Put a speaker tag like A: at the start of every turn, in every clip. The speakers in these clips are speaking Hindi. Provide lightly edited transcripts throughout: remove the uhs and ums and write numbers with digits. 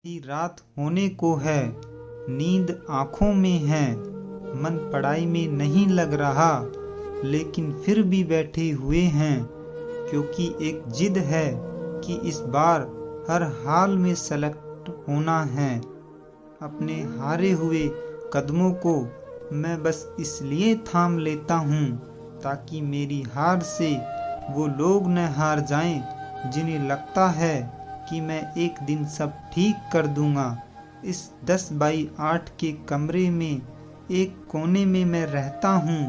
A: की रात होने को है, नींद आंखों में है, मन पढ़ाई में नहीं लग रहा, लेकिन फिर भी बैठे हुए हैं, क्योंकि एक जिद है कि इस बार हर हाल में सेलेक्ट होना है। अपने हारे हुए कदमों को मैं बस इसलिए थाम लेता हूँ ताकि मेरी हार से वो लोग न हार जाएं जिन्हें लगता है कि मैं एक दिन सब ठीक कर दूंगा। इस 10 बाई 8 के कमरे में एक कोने में मैं रहता हूँ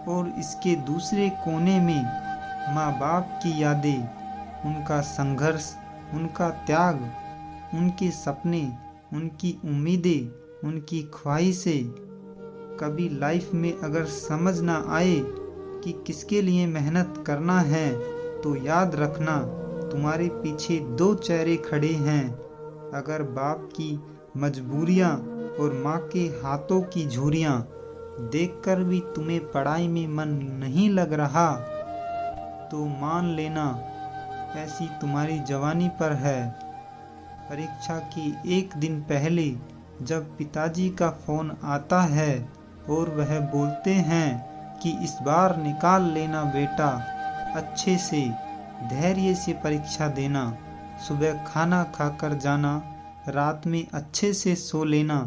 A: और इसके दूसरे कोने में माँ बाप की यादें, उनका संघर्ष, उनका त्याग, उनके सपने, उनकी उम्मीदें, उनकी ख्वाहिशें। कभी लाइफ में अगर समझ ना आए कि किसके लिए मेहनत करना है, तो याद रखना तुम्हारे पीछे 2 चेहरे खड़े हैं। अगर बाप की मजबूरियां और माँ के हाथों की झुर्रियां देखकर भी तुम्हें पढ़ाई में मन नहीं लग रहा, तो मान लेना ऐसी तुम्हारी जवानी पर है। परीक्षा के एक दिन पहले जब पिताजी का फोन आता है और वह बोलते हैं कि इस बार निकाल लेना बेटा, अच्छे से धैर्य से परीक्षा देना, सुबह खाना खाकर जाना, रात में अच्छे से सो लेना,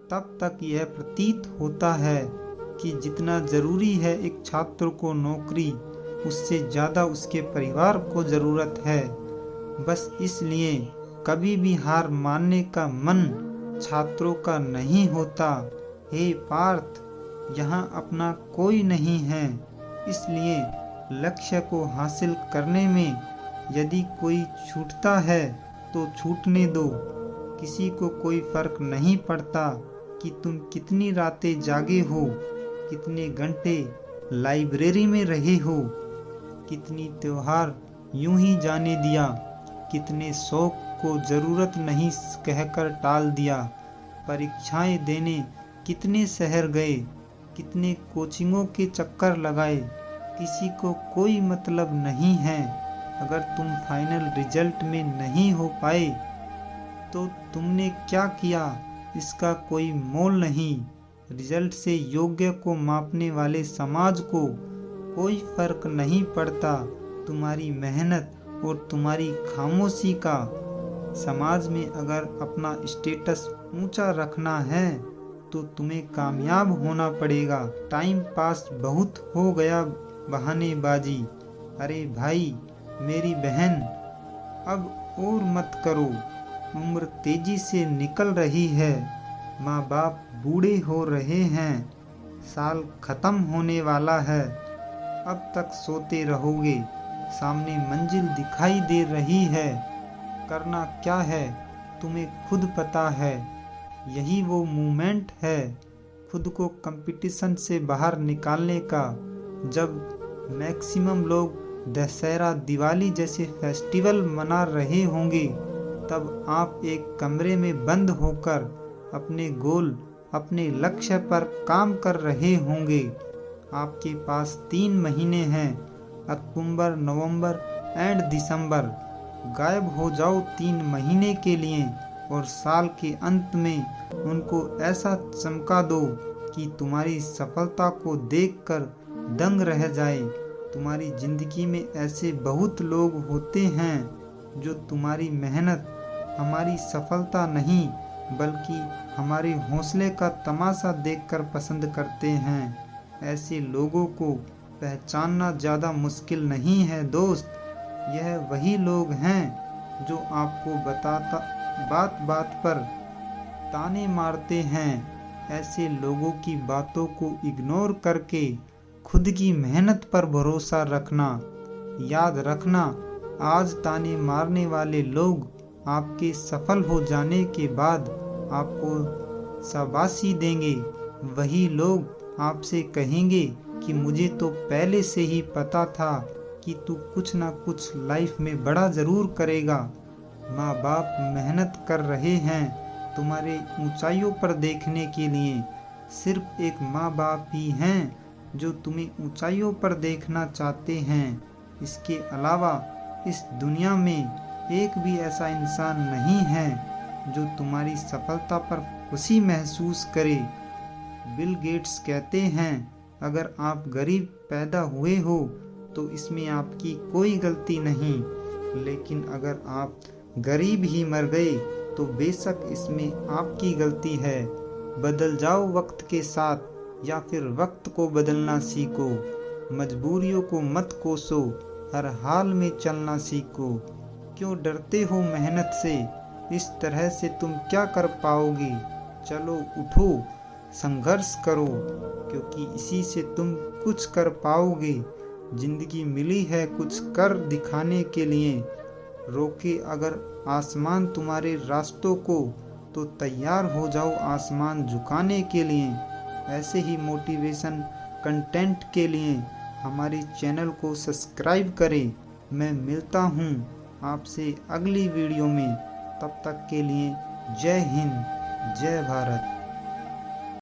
A: तब तक यह प्रतीत होता है कि जितना जरूरी है एक छात्र को नौकरी, उससे ज़्यादा उसके परिवार को ज़रूरत है। बस इसलिए कभी भी हार मानने का मन छात्रों का नहीं होता। हे पार्थ, यहाँ अपना कोई नहीं है, इसलिए लक्ष्य को हासिल करने में यदि कोई छूटता है तो छूटने दो। किसी को कोई फर्क नहीं पड़ता कि तुम कितनी रातें जागे हो, कितने घंटे लाइब्रेरी में रहे हो, कितनी त्योहार यूं ही जाने दिया, कितने शौक को ज़रूरत नहीं कहकर टाल दिया, परीक्षाएं देने कितने शहर गए, कितने कोचिंगों के चक्कर लगाए। किसी को कोई मतलब नहीं है। अगर तुम फाइनल रिजल्ट में नहीं हो पाए तो तुमने क्या किया इसका कोई मोल नहीं। रिजल्ट से योग्य को मापने वाले समाज को कोई फर्क नहीं पड़ता तुम्हारी मेहनत और तुम्हारी खामोशी का। समाज में अगर अपना स्टेटस ऊंचा रखना है तो तुम्हें कामयाब होना पड़ेगा। टाइम पास बहुत हो गया बहानेबाजी। अरे भाई, मेरी बहन, अब और मत करो। उम्र तेजी से निकल रही है, माँ बाप बूढ़े हो रहे हैं, साल खत्म होने वाला है। अब तक सोते रहोगे, सामने मंजिल दिखाई दे रही है। करना क्या है तुम्हें खुद पता है। यही वो मोमेंट है खुद को कंपटीशन से बाहर निकालने का। जब मैक्सिमम लोग दशहरा, दिवाली जैसे फेस्टिवल मना रहे होंगे, तब आप एक कमरे में बंद होकर अपने गोल, अपने लक्ष्य पर काम कर रहे होंगे। आपके पास 3 महीने हैं, अक्टूबर, नवंबर एंड दिसंबर। गायब हो जाओ 3 महीने के लिए और साल के अंत में उनको ऐसा चमका दो कि तुम्हारी सफलता को देखकर दंग रह जाए। तुम्हारी जिंदगी में ऐसे बहुत लोग होते हैं जो तुम्हारी मेहनत, हमारी सफलता नहीं बल्कि हमारे हौसले का तमाशा देखकर पसंद करते हैं। ऐसे लोगों को पहचानना ज़्यादा मुश्किल नहीं है दोस्त। यह वही लोग हैं जो आपको बात बात पर ताने मारते हैं। ऐसे लोगों की बातों को इग्नोर करके खुद की मेहनत पर भरोसा रखना। याद रखना, आज ताने मारने वाले लोग आपके सफल हो जाने के बाद आपको शाबाशी देंगे। वही लोग आपसे कहेंगे कि मुझे तो पहले से ही पता था कि तू कुछ ना कुछ लाइफ में बड़ा ज़रूर करेगा। माँ बाप मेहनत कर रहे हैं तुम्हारे ऊंचाइयों पर देखने के लिए। सिर्फ एक माँ बाप ही हैं जो तुम्हें ऊंचाइयों पर देखना चाहते हैं। इसके अलावा इस दुनिया में एक भी ऐसा इंसान नहीं है जो तुम्हारी सफलता पर खुशी महसूस करे। बिल गेट्स कहते हैं, अगर आप गरीब पैदा हुए हो तो इसमें आपकी कोई गलती नहीं, लेकिन अगर आप गरीब ही मर गए तो बेशक इसमें आपकी गलती है। बदल जाओ वक्त के साथ या फिर वक्त को बदलना सीखो। मजबूरियों को मत कोसो, हर हाल में चलना सीखो। क्यों डरते हो मेहनत से? इस तरह से तुम क्या कर पाओगे? चलो उठो, संघर्ष करो, क्योंकि इसी से तुम कुछ कर पाओगे। जिंदगी मिली है कुछ कर दिखाने के लिए। रोके अगर आसमान तुम्हारे रास्तों को तो तैयार हो जाओ आसमान झुकाने के लिए। ऐसे ही मोटिवेशन कंटेंट के लिए हमारे चैनल को सब्सक्राइब करें। मैं मिलता हूँ आपसे अगली वीडियो में। तब तक के लिए जय हिंद, जय भारत।